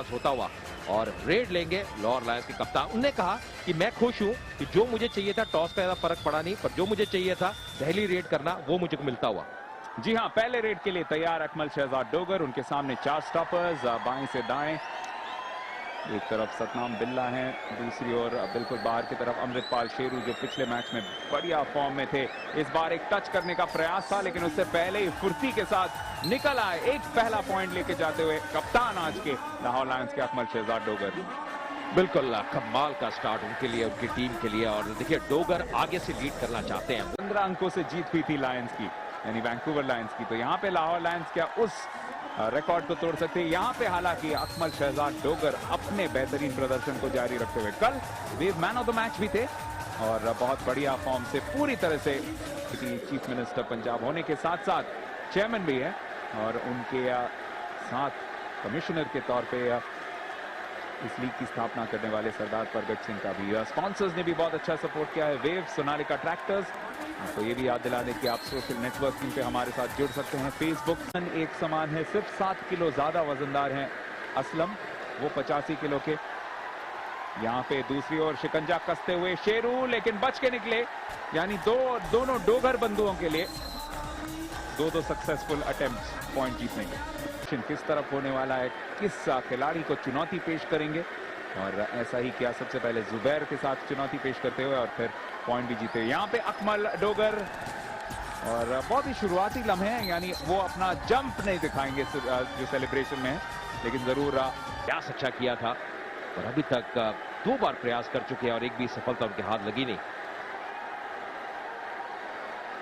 पास होता हुआ और रेड लेंगे लाहौर लायंस के कप्तान। उन्होंने कहा कि मैं खुश हूं कि जो मुझे चाहिए था टॉस का ज्यादा फर्क पड़ा नहीं, पर जो मुझे चाहिए था पहली रेड करना वो मुझे मिलता हुआ। जी हां, पहले रेड के लिए तैयार अकमल शहजाद डोगर। उनके सामने 4 स्टॉपर्स बाएं से दाएं। एक तरफ सतनाम बिल्ला हैं, दूसरी ओर बिल्कुल बाहर की तरफ अमृतपाल शेरू जो पिछले मैच में बढ़िया फॉर्म में थे। इस बार एक टच करने का प्रयास था लेकिन उससे पहले ही फुर्ती के साथ निकल आए, एक पहला पॉइंट लेके जाते हुए कप्तान आज के लाहौर लायंस के अकमल शहजाद डोगर। बिल्कुल कमाल का स्टार्ट उनके लिए, उनकी टीम के लिए। और देखिए डोगर आगे से लीड करना चाहते हैं। 15 अंकों से जीत हुई थी लायंस की, यानी वैंकूवर लायंस की। तो यहाँ पे लाहौर लायंस क्या उस रिकॉर्ड को तोड़ सकते हैं? यहाँ पे हालांकि अकमल शहजाद डोगर अपने बेहतरीन प्रदर्शन को जारी रखते हुए, कल वे मैन ऑफ द मैच भी थे और बहुत बढ़िया फॉर्म से पूरी तरह से चीफ मिनिस्टर पंजाब होने के साथ साथ चेयरमैन भी है और उनके साथ कमिश्नर के तौर पे इस लीग की स्थापना करने वाले सरदार परगट सिंह का भी। स्पॉन्सर्स ने भी बहुत अच्छा सपोर्ट किया है, वेव, सोनालिका ट्रैक्टर्स। तो ये भी याद दिला दें कि आप सोशल नेटवर्किंग पे हमारे साथ जुड़ सकते हैं। फेसबुक एक समान है, सिर्फ 7 किलो ज्यादा वजनदार हैं असलम, वो 85 किलो के। यहाँ पे दूसरी ओर शिकंजा कसते हुए शेरू, लेकिन बच के निकले, यानी दोनों डोगर बंधुओं के लिए दो सक्सेसफुल अटेम्प्ट पॉइंट जीतने के। किस तरफ होने वाला है, किस खिलाड़ी को चुनौती पेश करेंगे, और ऐसा ही किया सबसे पहले जुबैर के साथ चुनौती पेश करते हुए और फिर पॉइंट भी जीते। यहाँ पे अकमल डोगर और बहुत ही शुरुआती लम्हे हैं, यानी वो अपना जंप नहीं दिखाएंगे जो सेलिब्रेशन में है, लेकिन जरूर प्रयास अच्छा किया था और अभी तक 2 बार प्रयास कर चुके हैं और एक भी सफलता उनके हाथ लगी नहीं।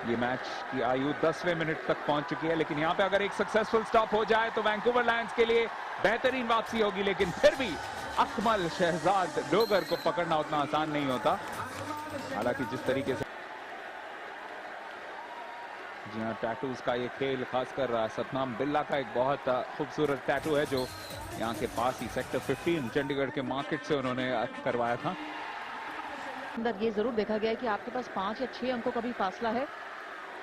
ये मैच की आयु 10वें मिनट तक पहुंच चुकी है, लेकिन यहाँ पे अगर एक सक्सेसफुल स्टॉप हो जाए तो वैंकूवर लायंस के लिए बेहतरीन वापसी होगी। लेकिन फिर भी अकमल शहजाद डोगर को पकड़ना उतना आसान नहीं होता। हालांकि जिस तरीके से जी हाँ, टैटूज का ये खेल, खासकर सतनाम बिल्ला का एक बहुत खूबसूरत टैटू है जो यहाँ के पास ही सेक्टर 15 चंडीगढ़ के मार्केट से उन्होंने करवाया था। अंदर ये जरूर देखा गया है कि आपके पास 5 या 6 अंकों का भी फासला है,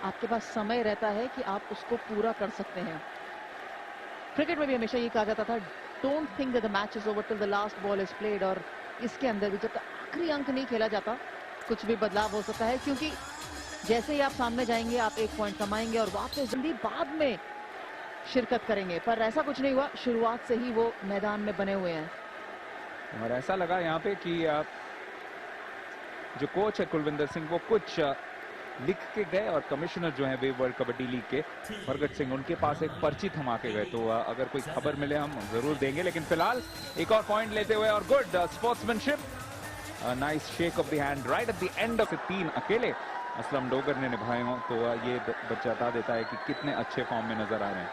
आपके पास समय रहता है कि आप उसको पूरा कर सकते हैं। क्रिकेट में भी हमेशा ये कहा जाता था, don't think that the match is over till the last ball is played. और इसके अंदर भी जब तक आखिरी अंक नहीं खेला जाता कुछ भी बदलाव हो सकता है, क्योंकि जैसे ही आप सामने जाएंगे आप 1 पॉइंट कमाएंगे और वापस जल्दी बाद में शिरकत करेंगे। पर ऐसा कुछ नहीं हुआ, शुरुआत से ही वो मैदान में बने हुए हैं। और ऐसा लगा यहाँ पे कि जो कोच है कुलविंदर सिंह, वो कुछ लिख के गए और कमिश्नर जो है वे वर्ल्ड कबड्डी लीग के परगट सिंह, उनके पास एक पर्ची थमा के गए। तो अगर कोई खबर मिले हम जरूर देंगे। लेकिन फिलहाल एक और पॉइंट लेते हुए और good sportsmanship, nice shake of the hand right at the end of 3 अकेले असलम डोगर ने निभाए हों, तो ये बता देता है कि कितने अच्छे फॉर्म में नजर आ रहे हैं।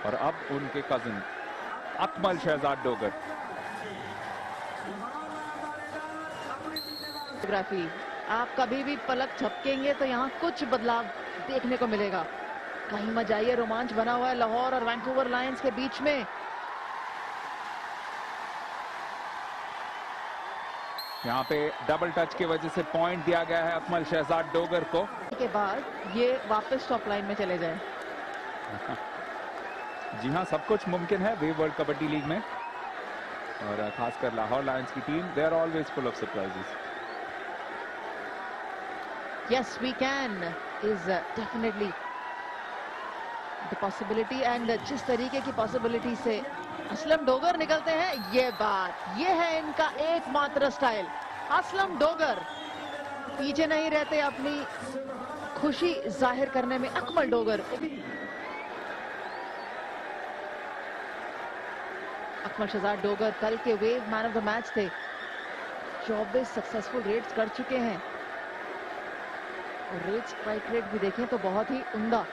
और अब उनके कजिन अकमल शहजाद डोगर। आप कभी भी पलक झपकेंगे तो यहाँ कुछ बदलाव देखने को मिलेगा। कहीं मत जाइए, रोमांच बना हुआ है लाहौर और वैंकूवर लायंस के बीच में। यहाँ पे डबल टच की वजह से पॉइंट दिया गया है अकमल शहजाद डोगर को। के बाद ये वापस टॉप लाइन में चले जाए। जी हाँ, सब कुछ मुमकिन है वेव वर्ल्ड कबड्डी लीग में, और खासकर लाहौर लायंस की team, they are always full of surprises. Yes, we can is definitely the possibility, and जिस तरीके की possibility से असलम डोगर निकलते हैं, ये है इनका एकमात्र स्टाइल। असलम डोगर पीछे नहीं रहते अपनी खुशी जाहिर करने में। अकमल डोगर, अकमल शहजाद डोगर कल के wave man of the match थे। 24 सक्सेसफुल रेड्स कर चुके हैं और रेड स्ट्राइक रेट भी देखें तो बहुत ही उम्दा।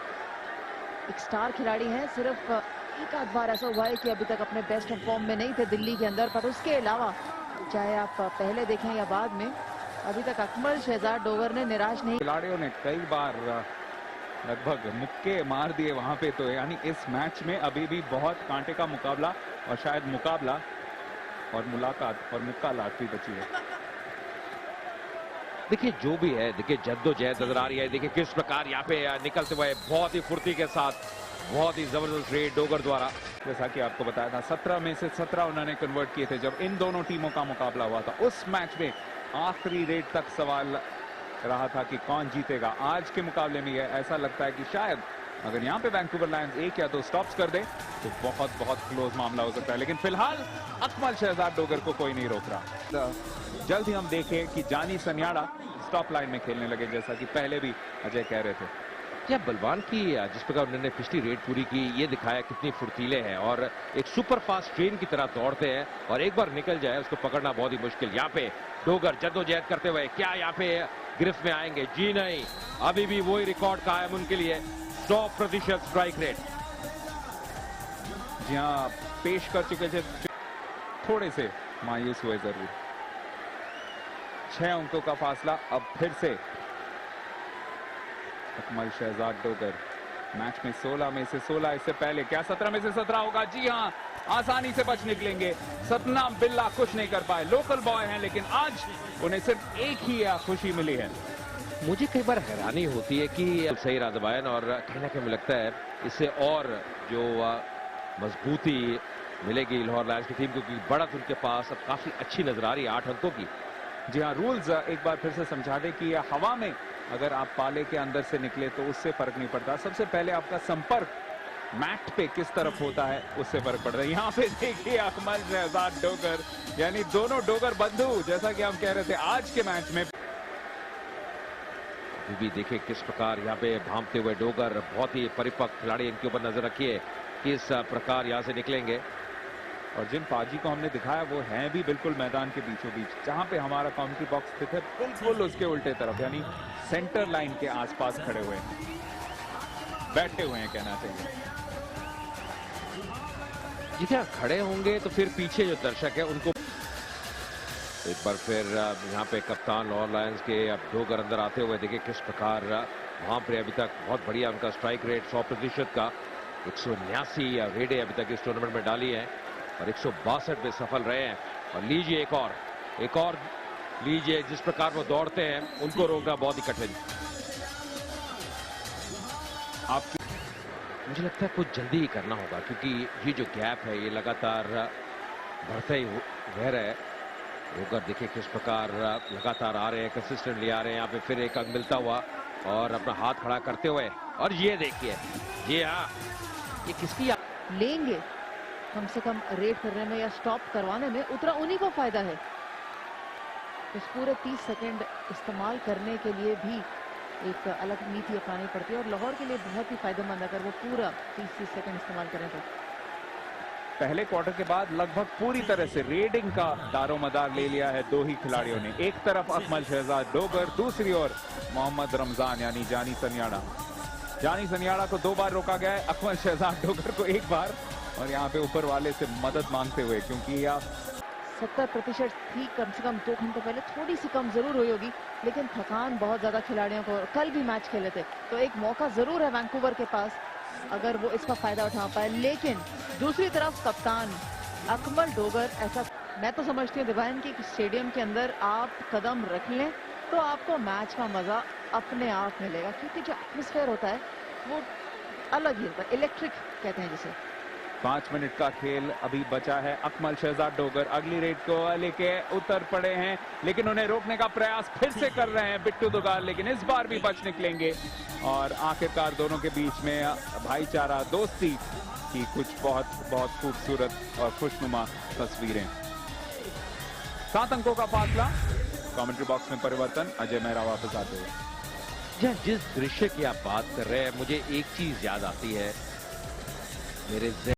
एक स्टार खिलाड़ी हैं, सिर्फ एक आध बार ऐसा हुआ है कि अभी तक अपने बेस्ट फॉर्म में नहीं थे दिल्ली के अंदर, पर उसके अलावा चाहे आप पहले देखें या बाद में, अभी तक अकमल शहजाद डोगर ने निराश नहीं। खिलाड़ियों ने कई बार लगभग मुक्के मार दिए वहां पे, तो यानी इस मैच में अभी भी बहुत कांटे का मुकाबला और शायद मुकाबला और मुलाकात और मुक्कालात भी बची है। देखिए जो भी है, देखिए जद्दोजहद नजर आ रही है। देखिए किस प्रकार यहाँ पे निकलते हुए बहुत ही फुर्ती के साथ बहुत ही जबरदस्त रेड डोगर द्वारा। जैसा कि आपको बताया था 17 में से 17 उन्होंने कन्वर्ट किए थे जब इन दोनों टीमों का मुकाबला हुआ था। उस मैच में आखिरी रेड तक सवाल रहा था कि कौन जीतेगा। आज के मुकाबले में ऐसा लगता है कि शायद अगर यहां पे वैंकूवर लायंस 1 या 2 स्टॉप्स कर दे तो बहुत क्लोज मामला हो सकता है। लेकिन फिलहाल अकमल शहजाद डोगर को कोई नहीं रोक रहा। जल्द ही हम देखें कि जानी सन्याड़ा स्टॉप लाइन में खेलने लगे, जैसा कि पहले भी अजय कह रहे थे। क्या बलवान की जिस प्रकार उन्होंने पिछली रेड पूरी की, ये दिखाया कितनी फुर्तीले हैं और एक सुपर फास्ट ट्रेन की तरह दौड़ते हैं और एक बार निकल जाए उसको पकड़ना बहुत ही मुश्किल। यहाँ पे डोगर जद्दोजहद करते हुए क्या यहाँ पे गिरफ्त में आएंगे? जी नहीं, अभी भी वही रिकॉर्ड कायम उनके लिए, 100% स्ट्राइक रेट। जी हाँ, पेश कर चुके थे, थोड़े से मायूस हुए जरूर। 6 अंकों का फासला अब फिर से अकमल शहजाद डोगर। मैच में 16 में से 16, इससे पहले क्या 17 में से 17 होगा? जी हां, आसानी से बच निकलेंगे। सतना बिल्ला कुछ नहीं कर पाए, लोकल बॉय हैं, लेकिन आज उन्हें सिर्फ एक ही खुशी मिली है। मुझे कई बार हैरानी होती है कि सही राजबायन, और कहीं ना कहीं मुझे लगता है इससे और जो मजबूती मिलेगी लाहौर लायंस की टीम को, क्योंकि बढ़त उनके पास अब काफी अच्छी नजर आ रही है 8 अंकों की। जी हाँ, रूल्स एक बार फिर से समझा दे कि हवा में अगर आप पाले के अंदर से निकले तो उससे फर्क नहीं पड़ता। सबसे पहले आपका संपर्क मैट पे किस तरफ होता है उससे फर्क पड़ता है। यहाँ पे देखिए अकमल शहजाद डोगर, यानी दोनों डोगर बंधु, जैसा कि हम कह रहे थे आज के मैच में। अभी भी देखिए किस प्रकार यहाँ पे भांपते हुए डोगर, बहुत ही परिपक्व खिलाड़ी, इनके ऊपर नजर रखिए किस प्रकार यहाँ से निकलेंगे। और जिन पाजी को हमने दिखाया वो हैं भी बिल्कुल मैदान के बीचों बीच, जहां पे हमारा कमेंट्री बॉक्स स्थित है बिल्कुल उसके उल्टे तरफ, यानी सेंटर लाइन के आसपास खड़े हुए हैं, बैठे हुए हैं कहना चाहिए। जी क्या खड़े होंगे तो फिर पीछे जो दर्शक है उनको एक बार फिर यहाँ पे कप्तान लाहौर लायंस के अब डोगर अंदर आते हुए देखिए किस प्रकार वहां पर अभी तक बहुत बढ़िया उनका स्ट्राइक रेट 100% का 189 रेडे अभी तक इस टूर्नामेंट में डाली है और 162 पे सफल रहे हैं। और लीजिए एक और लीजिए, जिस प्रकार वो दौड़ते हैं उनको रोकना बहुत ही कठिन। आपकी मुझे लगता है कुछ जल्दी ही करना होगा, क्योंकि ये जो गैप है ये लगातार बढ़ता ही रह रहा है। रोगर देखिए किस प्रकार लगातार आ रहे हैं, कंसिस्टेंटली आ रहे हैं। यहाँ पे फिर एक अंक मिलता हुआ और अपना हाथ खड़ा करते हुए, और ये देखिए, ये हाँ, ये किसकी लेंगे कम से कम रेड करने में या स्टॉप करवाने में उतना उन्हीं को फायदा है। इस पूरे 30 सेकंड इस्तेमाल करने के लिए भी एक अलग नीति अपनानी पड़ती है और लाहौर के लिए बहुत ही फायदेमंद अगर वो पूरा 30 सेकंड इस्तेमाल करें तो। पहले क्वार्टर के बाद लगभग पूरी तरह से रेडिंग का दारोमदार ले लिया है दो ही खिलाड़ियों ने। एक तरफ अकमल शहजाद डोगर, दूसरी ओर मोहम्मद रमजान यानी जानी सन्याड़ा। जानी सन्याड़ा को 2 बार रोका गया है, अकमल शहजाद डोगर को 1 बार, और यहाँ पे ऊपर वाले से मदद मांगते हुए, क्योंकि आप 70% थी कम से कम 2 घंटे पहले, थोड़ी सी कम जरूर हुई होगी, लेकिन थकान बहुत ज्यादा खिलाड़ियों को, कल भी मैच खेले थे तो एक मौका जरूर है वैंकूवर के पास अगर वो इसका फायदा उठा पाए। लेकिन दूसरी तरफ कप्तान अकमल डोगर, ऐसा मैं तो समझती हूँ दिवान की स्टेडियम के अंदर आप कदम रख लें तो आपको मैच का मजा अपने आप मिलेगा, क्योंकि जो एटमॉस्फेयर होता है वो अलग ही होता है, इलेक्ट्रिक कहते हैं जिसे। 5 मिनट का खेल अभी बचा है। अकमल शहजाद डोगर अगली रेड को लेके उतर पड़े हैं, लेकिन उन्हें रोकने का प्रयास फिर से कर रहे हैं बिट्टू दुगाल, लेकिन इस बार भी बच निकलेंगे। और आखिरकार दोनों के बीच में भाईचारा, दोस्ती की कुछ बहुत खूबसूरत और खुशनुमा तस्वीरें। 7 अंकों का फासला। कमेंट्री बॉक्स में परिवर्तन, अजय मेहरा वापस आते हुए। जिस दृश्य की आप बात कर रहे हैं, मुझे एक चीज याद आती है मेरे